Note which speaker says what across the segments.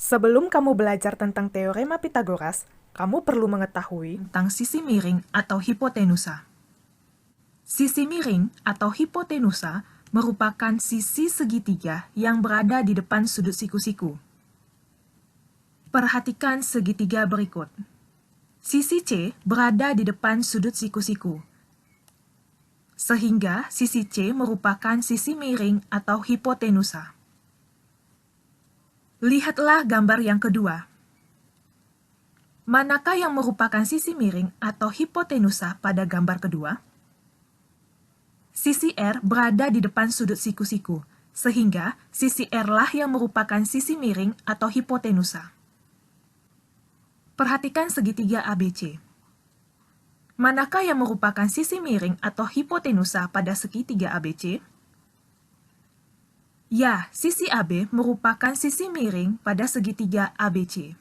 Speaker 1: Sebelum kamu belajar tentang teorema Pitagoras, kamu perlu mengetahui
Speaker 2: tentang sisi miring atau hipotenusa. Sisi miring atau hipotenusa merupakan sisi segitiga yang berada di depan sudut siku-siku. Perhatikan segitiga berikut. Sisi C berada di depan sudut siku-siku, sehingga sisi C merupakan sisi miring atau hipotenusa. Lihatlah gambar yang kedua. Manakah yang merupakan sisi miring atau hipotenusa pada gambar kedua? Sisi R berada di depan sudut siku-siku, sehingga sisi R lah yang merupakan sisi miring atau hipotenusa. Perhatikan segitiga ABC. Manakah yang merupakan sisi miring atau hipotenusa pada segitiga ABC? Ya, sisi AB merupakan sisi miring pada segitiga ABC.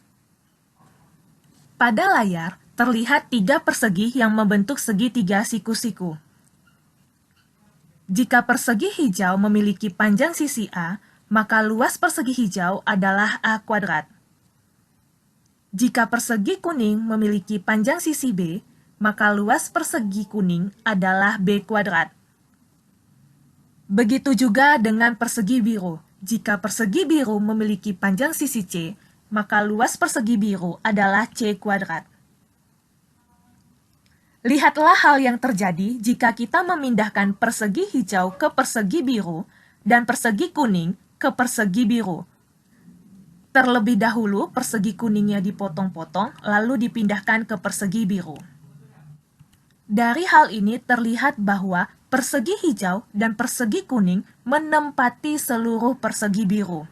Speaker 2: Pada layar, terlihat 3 persegi yang membentuk segitiga siku-siku. Jika persegi hijau memiliki panjang sisi A, maka luas persegi hijau adalah A kuadrat. Jika persegi kuning memiliki panjang sisi B, maka luas persegi kuning adalah B kuadrat. Begitu juga dengan persegi biru. Jika persegi biru memiliki panjang sisi C, maka luas persegi biru adalah C kuadrat. Lihatlah hal yang terjadi jika kita memindahkan persegi hijau ke persegi biru dan persegi kuning ke persegi biru. Terlebih dahulu, persegi kuningnya dipotong-potong, lalu dipindahkan ke persegi biru. Dari hal ini terlihat bahwa persegi hijau dan persegi kuning menempati seluruh persegi biru.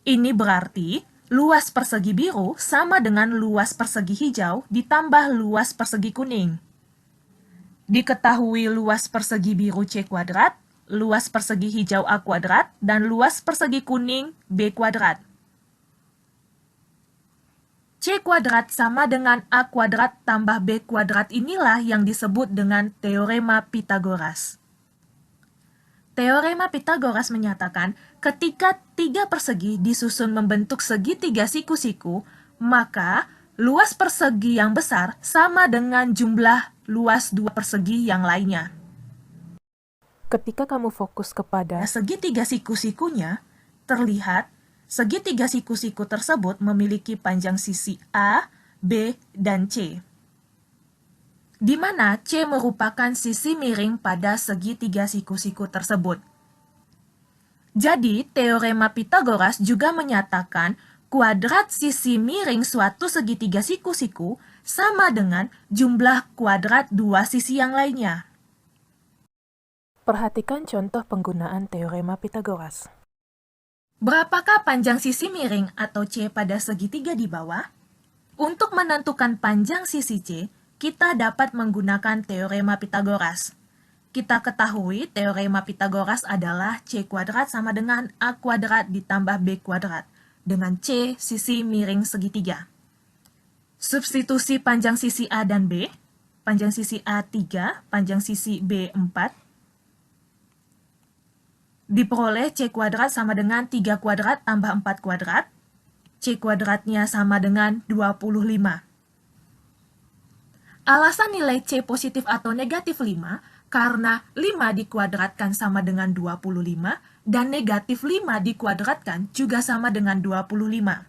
Speaker 2: Ini berarti luas persegi biru sama dengan luas persegi hijau ditambah luas persegi kuning. Diketahui luas persegi biru C kuadrat, luas persegi hijau A kuadrat, dan luas persegi kuning B kuadrat. C kuadrat sama dengan A kuadrat tambah B kuadrat inilah yang disebut dengan teorema Pitagoras. Teorema Pitagoras menyatakan ketika 3 persegi disusun membentuk segitiga siku-siku, maka luas persegi yang besar sama dengan jumlah luas 2 persegi yang lainnya.
Speaker 1: ketika kamu fokus kepada
Speaker 2: Segitiga siku-sikunya, terlihat segitiga siku-siku tersebut memiliki panjang sisi A, B, dan C, di mana C merupakan sisi miring pada segitiga siku-siku tersebut. Jadi, teorema Pitagoras juga menyatakan kuadrat sisi miring suatu segitiga siku-siku sama dengan jumlah kuadrat dua sisi yang lainnya.
Speaker 1: perhatikan contoh penggunaan teorema Pitagoras.
Speaker 2: Berapakah panjang sisi miring atau C pada segitiga di bawah? Untuk menentukan panjang sisi C, kita dapat menggunakan teorema Pitagoras. Kita ketahui teorema Pitagoras adalah C kuadrat sama dengan A kuadrat ditambah B kuadrat, dengan C sisi miring segitiga. Substitusi panjang sisi A dan B, panjang sisi A 3, panjang sisi B 4, diperoleh C kuadrat sama dengan 3 kuadrat tambah 4 kuadrat, C kuadratnya sama dengan 25. Alasan nilai C positif atau negatif 5 karena 5 dikuadratkan sama dengan 25 dan negatif 5 dikuadratkan juga sama dengan 25.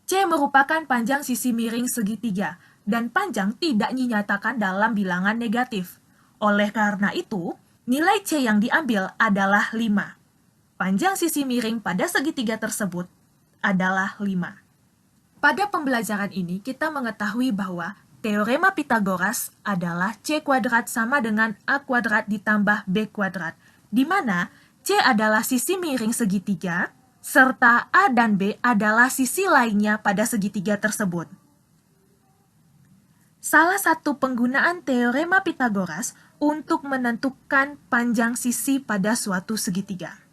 Speaker 2: C merupakan panjang sisi miring segitiga dan panjang tidak dinyatakan dalam bilangan negatif. Oleh karena itu, nilai C yang diambil adalah 5. Panjang sisi miring pada segitiga tersebut adalah 5. Pada pembelajaran ini, kita mengetahui bahwa teorema Pitagoras adalah C kuadrat sama dengan A kuadrat ditambah B kuadrat, di mana C adalah sisi miring segitiga, serta A dan B adalah sisi lainnya pada segitiga tersebut. Salah satu penggunaan teorema Pitagoras untuk menentukan panjang sisi pada suatu segitiga.